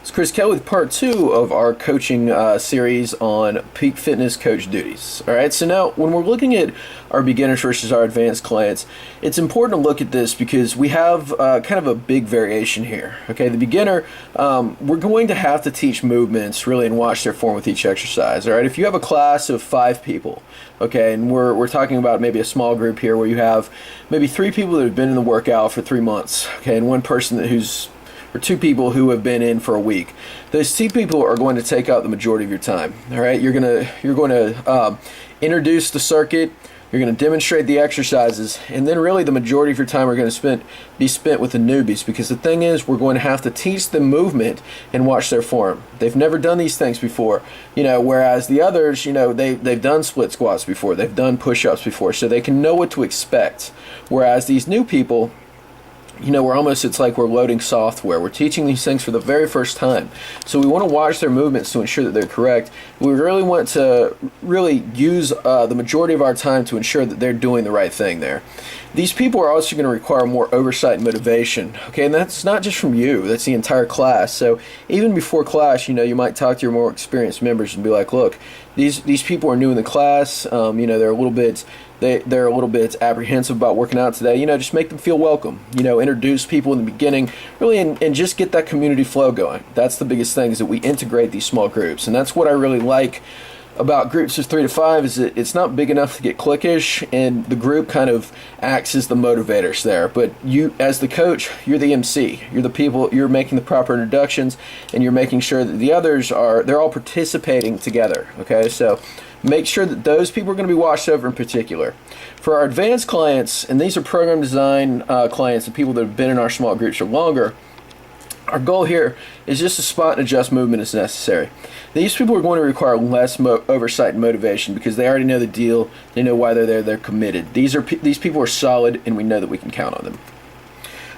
It's Chris Kelly with part 2 of our coaching series on peak fitness coach duties. All right, so now when we're looking at our beginners versus our advanced clients, it's important to look at this because we have kind of a big variation here. Okay, the beginner, we're going to have to teach movements really and watch their form with each exercise. All right, if you have a class of 5 people, okay, and we're talking about maybe a small group here where you have maybe 3 people that have been in the workout for 3 months, okay, and one person or 2 people who have been in for a week. Those 2 people are going to take up the majority of your time. All right, you're going to introduce the circuit. You're going to demonstrate the exercises, and then really the majority of your time are going to be spent with the newbies, because the thing is, we're going to have to teach them movement and watch their form. They've never done these things before, whereas the others, they've done split squats before, they've done push-ups before, so they can know what to expect. Whereas these new people, it's like we're loading software. We're teaching these things for the very first time. So we want to watch their movements to ensure that they're correct. We really want to use the majority of our time to ensure that they're doing the right thing there. These people are also going to require more oversight and motivation. Okay, and that's not just from you. That's the entire class. So even before class, you might talk to your more experienced members and be like, look, these people are new in the class. They're a little bit apprehensive about working out today. Just make them feel welcome. Introduce people in the beginning, really, and just get that community flow going. That's the biggest thing, is that we integrate these small groups, and that's what I really like about groups of 3 to 5, is that it's not big enough to get cliquish, and the group kind of acts as the motivators there. But you, as the coach, you're the MC. You're the people. You're making the proper introductions, and you're making sure that the others they're all participating together. Okay, so make sure that those people are going to be watched over in particular. For our advanced clients, and these are program design clients and people that have been in our small groups for longer, our goal here is just to spot and adjust movement as necessary. These people are going to require less oversight and motivation, because they already know the deal. They know why they're there. They're committed. These people are solid, and we know that we can count on them.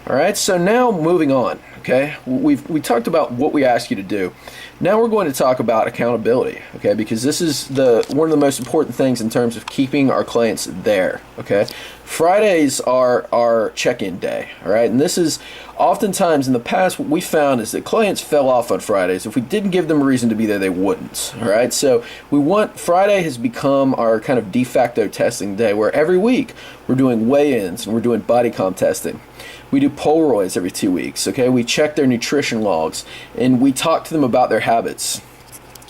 All right, so now moving on. Okay, we talked about what we ask you to do. Now we're going to talk about accountability. Okay, because this is one of the most important things in terms of keeping our clients there. Okay, Fridays are our check-in day. All right, and this is oftentimes in the past what we found is that clients fell off on Fridays. If we didn't give them a reason to be there, they wouldn't. All right, so Friday has become our kind of de facto testing day, where every week we're doing weigh-ins and we're doing body comp testing. We do Polaroids every 2 weeks. Okay, we check their nutrition logs, and we talk to them about their habits.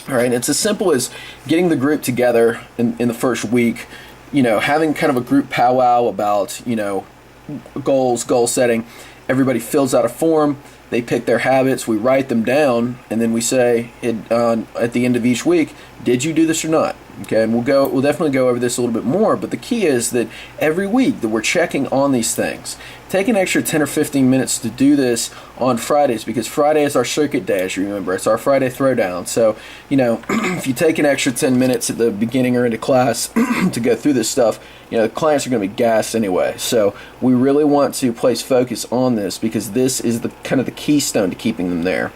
All right, it's as simple as getting the group together in the first week, having kind of a group powwow about, goals, goal setting. Everybody fills out a form. They pick their habits. We write them down, and then we say at the end of each week, did you do this or not? Okay, and we'll definitely go over this a little bit more, but the key is that every week that we're checking on these things. Take an extra 10 or 15 minutes to do this on Fridays, because Friday is our circuit day, as you remember. It's our Friday throwdown. So, if you take an extra 10 minutes at the beginning or into class to go through this stuff, the clients are going to be gassed anyway. So we really want to place focus on this, because this is the kind of the keystone to keeping them there.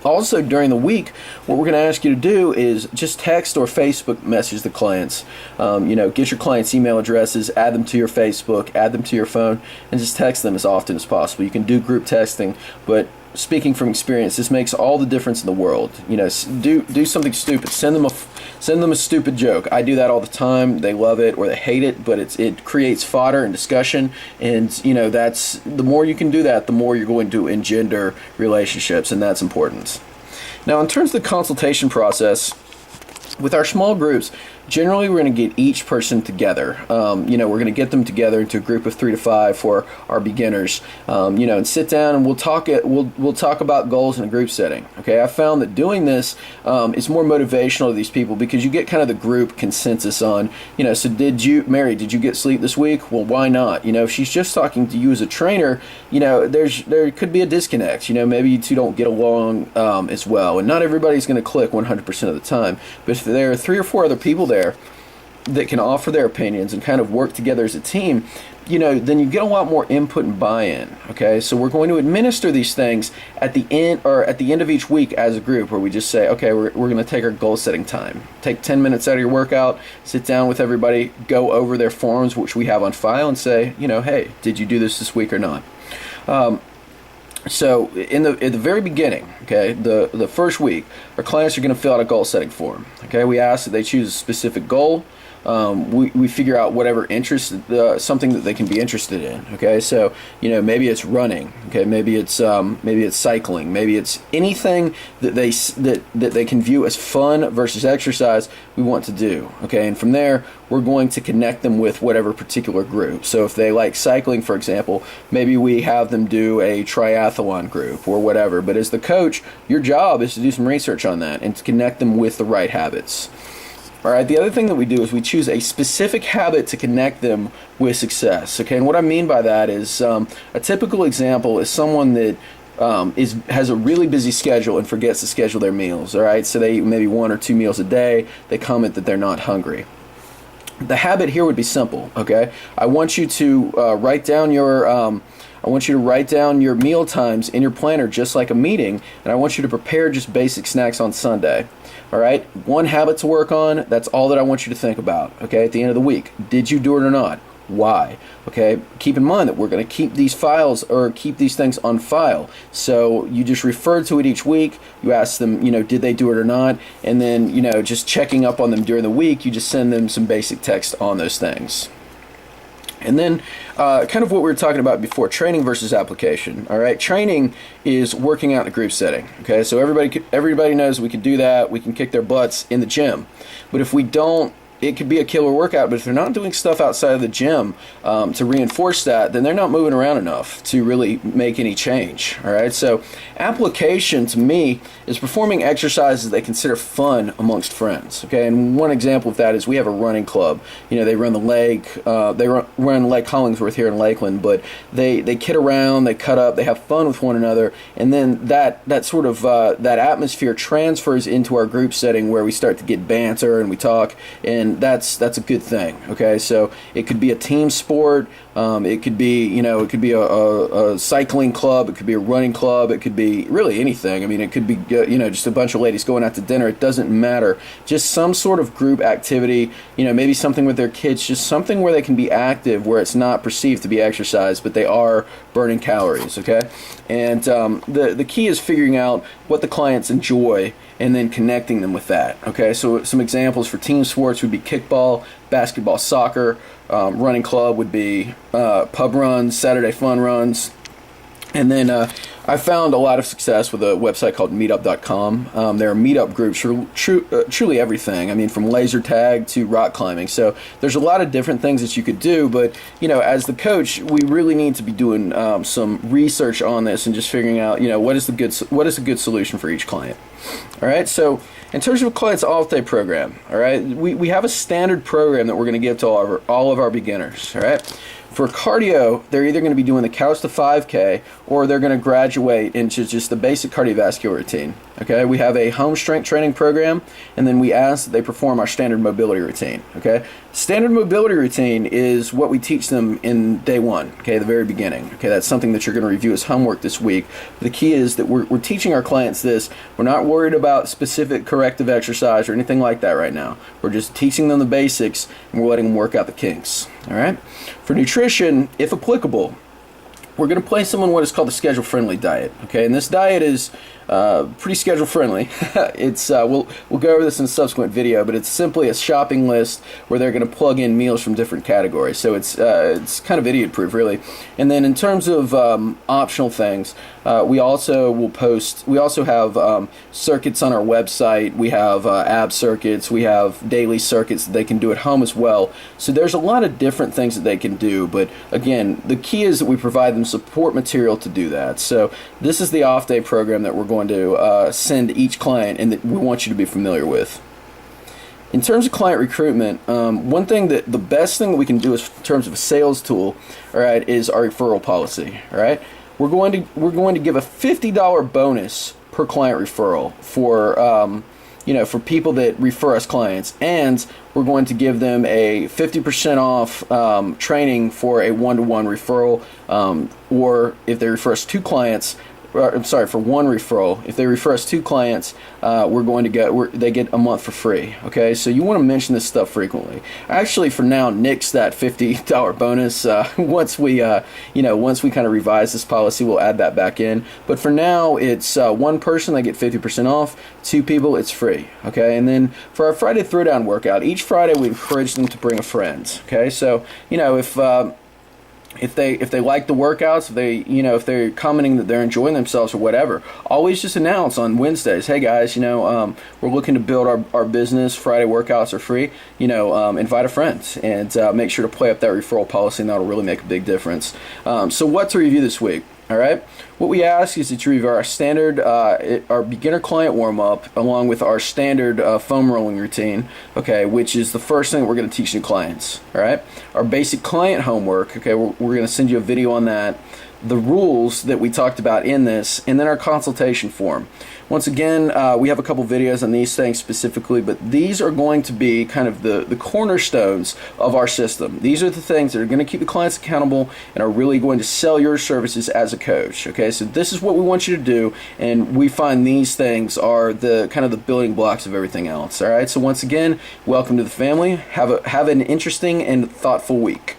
Also, during the week, what we're going to ask you to do is just text or Facebook message the clients. Get your clients' email addresses, add them to your Facebook, add them to your phone, and just text them as often as possible. You can do group texting, but speaking from experience, this makes all the difference in the world. Do something stupid. Send them a stupid joke. I do that all the time. They love it or they hate it, but it creates fodder and discussion. And that's the more you can do that, the more you're going to engender relationships, and that's important. Now, in terms of the consultation process, with our small groups, generally we're going to get each person together. We're going to get them together into a group of 3 to 5 for our beginners. And sit down and we'll talk about goals in a group setting. Okay, I found that doing this is more motivational to these people, because you get kind of the group consensus on, so Mary, did you get sleep this week? Well, why not? If she's just talking to you as a trainer, there could be a disconnect. Maybe you two don't get along as well, and not everybody's going to click 100% of the time. But if there are 3 or 4 other people there that can offer their opinions and kind of work together as a team, then you get a lot more input and buy-in. Okay, so we're going to administer these things at the end of each week as a group, where we just say, okay, we're going to take our goal setting time. Take 10 minutes out of your workout, sit down with everybody, go over their forms, which we have on file, and say, hey, did you do this week or not? So at the very beginning, okay, the first week, our clients are going to fill out a goal setting form. Okay, we ask that they choose a specific goal. We figure out whatever interest, something that they can be interested in. Okay, so maybe it's running. Okay, maybe it's cycling. Maybe it's anything that they can view as fun versus exercise we want to do. Okay, and from there we're going to connect them with whatever particular group. So if they like cycling, for example, maybe we have them do a triathlon group or whatever. But as the coach, your job is to do some research on that and to connect them with the right habits. All right. The other thing that we do is we choose a specific habit to connect them with success. Okay, and what I mean by that is a typical example is someone that has a really busy schedule and forgets to schedule their meals. All right, so they eat maybe 1 or 2 meals a day. They comment that they're not hungry. The habit here would be simple. Okay, I want you to write down your meal times in your planner just like a meeting, and I want you to prepare just basic snacks on Sunday. All right, one habit to work on. That's all that I want you to think about. Okay, at the end of the week, did you do it or not? Why? Okay, keep in mind that we're going to keep these files or keep these things on file. So you just refer to it each week. You ask them, did they do it or not? And then, just checking up on them during the week, you just send them some basic text on those things. And then kind of what we were talking about before, training versus application. All right, training is working out in a group setting. Okay, so everybody knows we can do that. We can kick their butts in the gym. But if we don't, it could be a killer workout, but if they're not doing stuff outside of the gym to reinforce that, then they're not moving around enough to really make any change. All right, so application to me is performing exercises they consider fun amongst friends. Okay, and one example of that is we have a running club. They run the lake, run Lake Hollingsworth here in Lakeland, but they kid around, they cut up, they have fun with one another, and then that sort of that atmosphere transfers into our group setting where we start to get banter and we talk, and that's a good thing. Okay, so it could be a team sport. It could be a cycling club. It could be a running club. It could be really anything. I mean, it could be just a bunch of ladies going out to dinner. It doesn't matter. Just some sort of group activity. Maybe something with their kids. Just something where they can be active, where it's not perceived to be exercise, but they are burning calories. Okay, and the key is figuring out what the clients enjoy and then connecting them with that. Okay, so some examples for team sports would be kickball, basketball, soccer. Running club would be pub runs, Saturday fun runs. And then I found a lot of success with a website called meetup.com. There are meetup groups for truly everything. I mean, from laser tag to rock climbing. So there's a lot of different things that you could do. But, as the coach, we really need to be doing some research on this and just figuring out, what is a good solution for each client. All right, so in terms of a client's off-day program, all right, we have a standard program that we're going to give to all of our beginners, all right? For cardio, they're either going to be doing the couch to 5K or they're going to graduate into just the basic cardiovascular routine. Okay, we have a home strength training program, and then we ask that they perform our standard mobility routine. Okay, standard mobility routine is what we teach them in day one. Okay, the very beginning. Okay, that's something that you're going to review as homework this week. The key is that we're teaching our clients this. We're not worried about specific corrective exercise or anything like that right now. We're just teaching them the basics, and we're letting them work out the kinks. All right. For nutrition, if applicable, we're going to place them on what is called the schedule-friendly diet. Okay, and this diet is pretty schedule-friendly. It's we'll go over this in a subsequent video, but it's simply a shopping list where they're going to plug in meals from different categories. So it's kind of idiot-proof, really. And then in terms of optional things, we also have circuits on our website. We have ab circuits. We have daily circuits that they can do at home as well. So there's a lot of different things that they can do. But again, the key is that we provide them support material to do that. So this is the off-day program that we're going to send each client and that we want you to be familiar with. In terms of client recruitment, the best thing that we can do is in terms of a sales tool, all right, is our referral policy. All right, we're going to give a $50 bonus per client referral for people that refer us clients, and we're going to give them a 50% off training for a one-to-one referral, or if they refer us 2 clients, I'm sorry, for one referral. If they refer us 2 clients, they get a month for free. Okay, so you want to mention this stuff frequently. Actually, for now, nix that $50 bonus. Once we kind of revise this policy, we'll add that back in. But for now, it's 1 person, they get 50% off. 2 people, it's free. Okay, and then for our Friday Throwdown workout, each Friday we encourage them to bring a friend. Okay, so if they like the workouts, if they're commenting that they're enjoying themselves or whatever, always just announce on Wednesdays, hey guys, we're looking to build our business. Friday workouts are free. Invite a friend and make sure to play up that referral policy, and that'll really make a big difference. So what to review this week? All right. What we ask is that you review our standard, our beginner client warm up, along with our standard foam rolling routine. Okay, which is the first thing we're going to teach new clients. All right. Our basic client homework. Okay, we're going to send you a video on that. The rules that we talked about in this, and then our consultation form. Once again, we have a couple videos on these things specifically, but these are going to be kind of the cornerstones of our system. These are the things that are going to keep the clients accountable and are really going to sell your services as a coach. Okay, so this is what we want you to do, and we find these things are the kind of the building blocks of everything else. All right, so once again, welcome to the family. Have an interesting and thoughtful week.